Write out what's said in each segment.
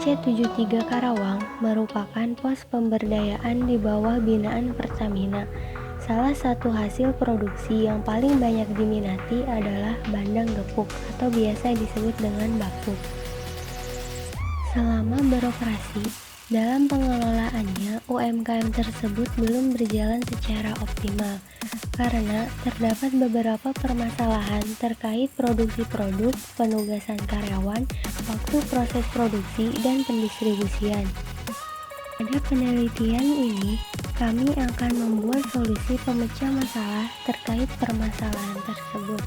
C73 Karawang merupakan pos pemberdayaan di bawah binaan Pertamina. Salah satu hasil produksi yang paling banyak diminati adalah bandeng gepuk atau biasa disebut dengan bakpuk. Selama beroperasi, dalam pengelolaannya UMKM tersebut belum berjalan secara optimal karena terdapat beberapa permasalahan terkait produksi produk, penugasan karyawan, waktu proses produksi, dan pendistribusian. Pada penelitian ini, kami akan membuat solusi pemecah masalah terkait permasalahan tersebut.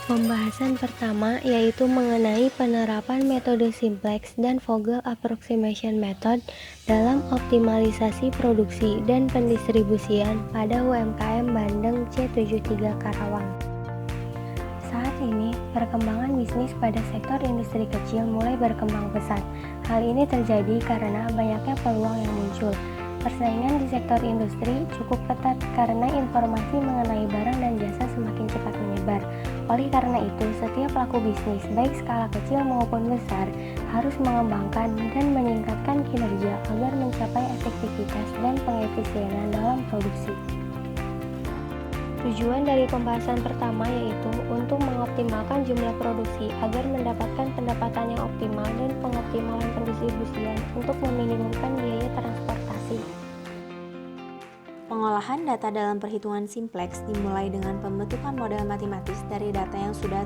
Pembahasan pertama yaitu mengenai penerapan metode simplex dan Vogel approximation method dalam optimalisasi produksi dan pendistribusian pada UMKM Bandeng C73 Karawang. Saat ini, perkembangan bisnis pada sektor industri kecil mulai berkembang pesat. Hal ini terjadi karena banyaknya peluang yang muncul. Persaingan di sektor industri cukup ketat karena informasi mengenai barang dan jasa semakin cepat menyebar. Oleh karena itu, setiap pelaku bisnis, baik skala kecil maupun besar, harus mengembangkan dan meningkatkan kinerja agar mencapai efektivitas dan pengefisienan dalam produksi. Tujuan dari pembahasan pertama yaitu untuk mengoptimalkan jumlah produksi agar mendapatkan pendapatan yang optimal dan pengoptimalan pendistribusian untuk meminimumkan biaya transportasi. Pengolahan data dalam perhitungan simplex dimulai dengan pembentukan model matematis dari data yang sudah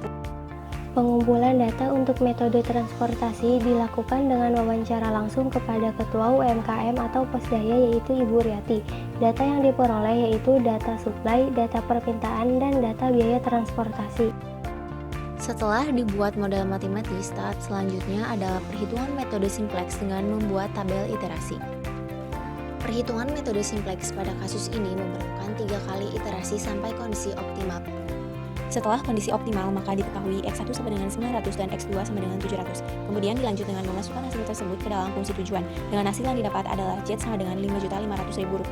Pengumpulan data untuk metode transportasi dilakukan dengan wawancara langsung kepada Ketua UMKM atau Posdaya yaitu Ibu Riati. Data yang diperoleh yaitu data supply, data permintaan, dan data biaya transportasi. Setelah dibuat model matematis, tahap selanjutnya adalah perhitungan metode simplex dengan membuat tabel iterasi. Perhitungan metode simplex pada kasus ini memerlukan 3 kali iterasi sampai kondisi optimal. Setelah kondisi optimal, maka diketahui X1 sama dengan 900 dan X2 sama dengan 700. Kemudian dilanjut dengan memasukkan hasil tersebut ke dalam fungsi tujuan. Dengan hasil yang didapat adalah Z sama dengan Rp5.500.000.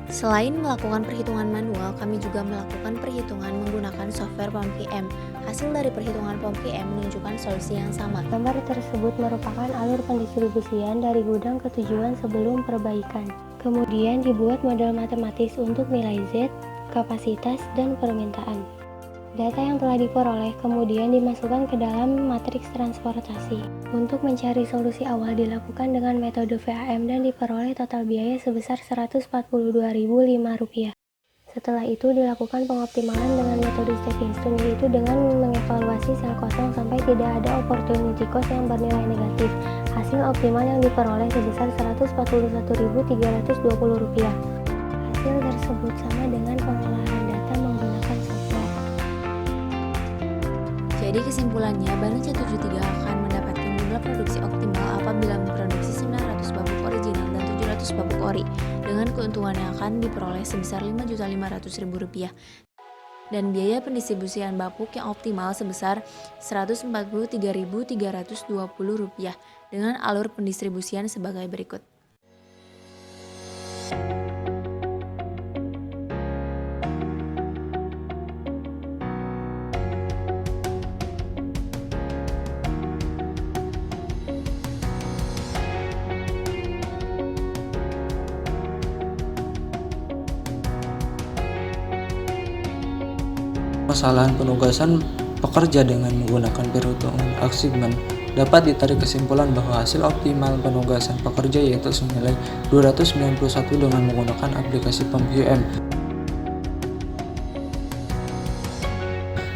Selain melakukan perhitungan manual, kami juga melakukan perhitungan menggunakan software POM-PM. Hasil dari perhitungan POM-PM menunjukkan solusi yang sama. Gambar tersebut merupakan alur pendistribusian dari gudang ke tujuan sebelum perbaikan. Kemudian dibuat model matematis untuk nilai Z, kapasitas, dan permintaan. Data yang telah diperoleh kemudian dimasukkan ke dalam matriks transportasi. Untuk mencari solusi awal dilakukan dengan metode VAM dan diperoleh total biaya sebesar Rp142.005. Setelah itu dilakukan pengoptimalan dengan metode stepping stone yaitu dengan mengevaluasi sel kosong sampai tidak ada opportunity cost yang bernilai negatif. Hasil optimal yang diperoleh sebesar Rp141.320. Hasil tersebut sama dengan pengolahan data menggunakan software. Jadi kesimpulannya, Bandeng C73 akan mendapatkan jumlah produksi optimal apabila memproduksi 900 babuk original dan 700 babuk ori, dengan keuntungan yang akan diperoleh sebesar Rp5.500.000 dan biaya pendistribusian babuk yang optimal sebesar Rp143.320 dengan alur pendistribusian sebagai berikut. Permasalahan penugasan pekerja dengan menggunakan perhitungan achievement dapat ditarik kesimpulan bahwa hasil optimal penugasan pekerja yaitu senilai 291 dengan menggunakan aplikasi POM-PM.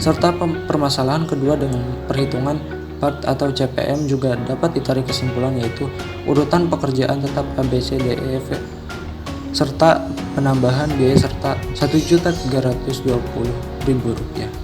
Serta permasalahan kedua dengan perhitungan part atau CPM juga dapat ditarik kesimpulan yaitu urutan pekerjaan tetap ABCDEF serta penambahan biaya serta Rp1.320.000.